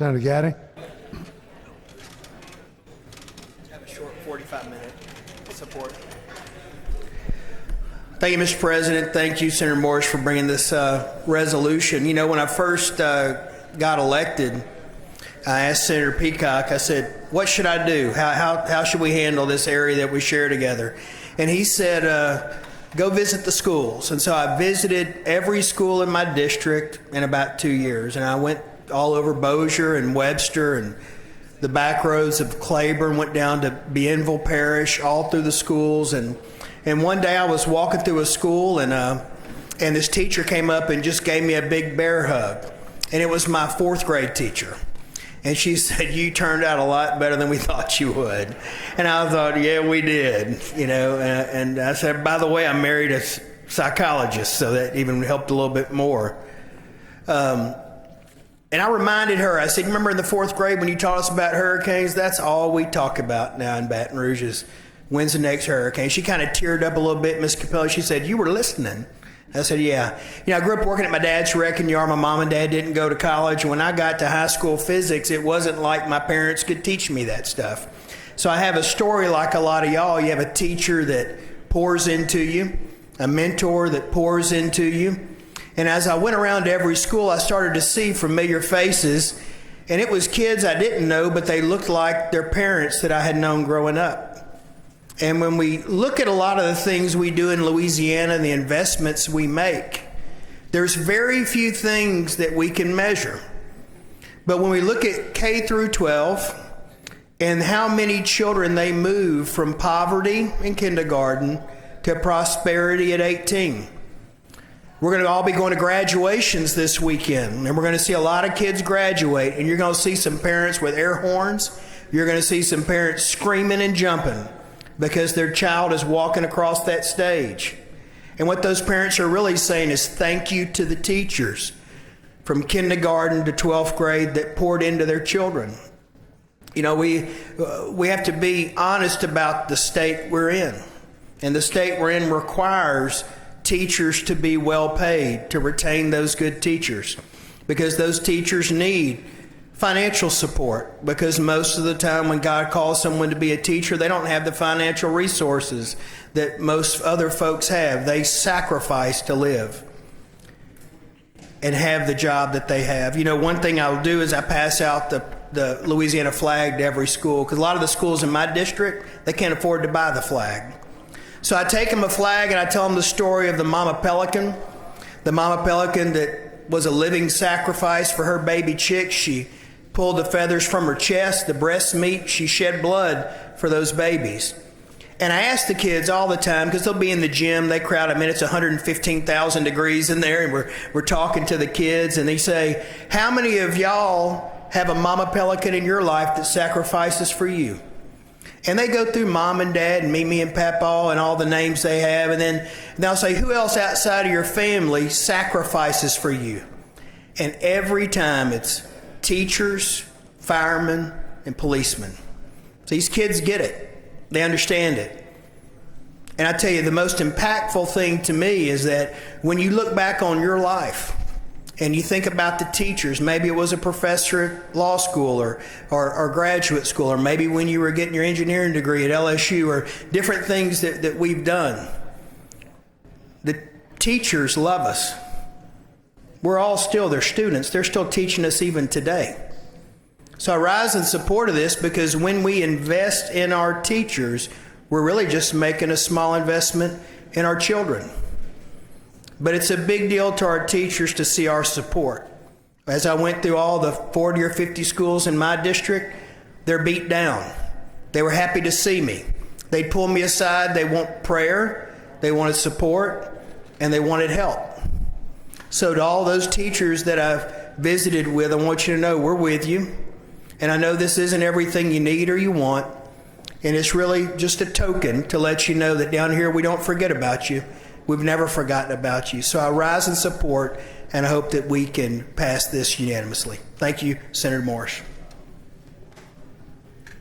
Senator Gatti. Have a short 45-minute support. Thank you, Mr. President. Thank you, Senator Morris, for bringing this resolution. You know, when I first got elected, I asked Senator Peacock, I said, what should I do? How should we handle this area that we share together? And he said, go visit the schools. And so I visited every school in my district in about 2 years. And I went all over Bossier and Webster and the back roads of Claiborne, went down to Bienville Parish, all through the schools. And one day I was walking through a school, and this teacher came up and just gave me a big bear hug. And it was my 4th grade teacher. And she said, you turned out a lot better than we thought you would. And I thought, yeah, we did, you know. And I said, by the way, I married a psychologist, so that even helped a little bit more. And I reminded her, I said, remember in the 4th grade when you taught us about hurricanes? That's all we talk about now in Baton Rouge is when's the next hurricane. She kind of teared up a little bit, Miss Capella. She said, you were listening. I said, yeah. You know, I grew up working at my dad's wrecking yard. My mom and dad didn't go to college. When I got to high school physics, it wasn't like my parents could teach me that stuff. So I have a story like a lot of y'all. You have a teacher that pours into you, a mentor that pours into you. And as I went around to every school, I started to see familiar faces. And it was kids I didn't know, but they looked like their parents that I had known growing up. And when we look at a lot of the things we do in Louisiana and the investments we make, there's very few things that we can measure. But when we look at K through 12 and how many children they move from poverty in kindergarten to prosperity at 18. We're going to all be going to graduations this weekend, and we're going to see a lot of kids graduate, and you're going to see some parents with air horns. You're going to see some parents screaming and jumping because their child is walking across that stage. And what those parents are really saying is thank you to the teachers from kindergarten to 12th grade that poured into their children. You know, we have to be honest about the state we're in. And the state we're in requires teachers to be well paid, to retain those good teachers, because those teachers need financial support, because most of the time when God calls someone to be a teacher, they don't have the financial resources that most other folks have. They sacrifice to live and have the job that they have. You know, one thing I'll do is I pass out the Louisiana flag to every school, because a lot of the schools in my district, they can't afford to buy the flag. So I take them a flag and I tell them the story of the mama pelican that was a living sacrifice for her baby chicks. She pulled the feathers from her chest, the breast meat, she shed blood for those babies. And I ask the kids all the time, because they'll be in the gym, they crowd them in, it's 115,000 degrees in there, and we're talking to the kids, and they say, how many of y'all have a mama pelican in your life that sacrifices for you? And they go through mom and dad and Mimi and Papa and all the names they have, and then they'll say, who else outside of your family sacrifices for you? And every time it's teachers, firemen, and policemen. So these kids get it. They understand it. And I tell you, the most impactful thing to me is that when you look back on your life and you think about the teachers, maybe it was a professor at law school or graduate school, or maybe when you were getting your engineering degree at LSU, or different things that we've done. The teachers love us. We're all still their students. They're still teaching us even today. So I rise in support of this, because when we invest in our teachers, we're really just making a small investment in our children. But it's a big deal to our teachers to see our support. As I went through all the 40 or 50 schools in my district, they're beat down. They were happy to see me. They'd pull me aside. They want prayer, they wanted support, and they wanted help. So to all those teachers that I've visited with, I want you to know we're with you. And I know this isn't everything you need or you want. And it's really just a token to let you know that down here we don't forget about you. We've never forgotten about you. So I rise in support, and I hope that we can pass this unanimously. Thank you, Senator Morris.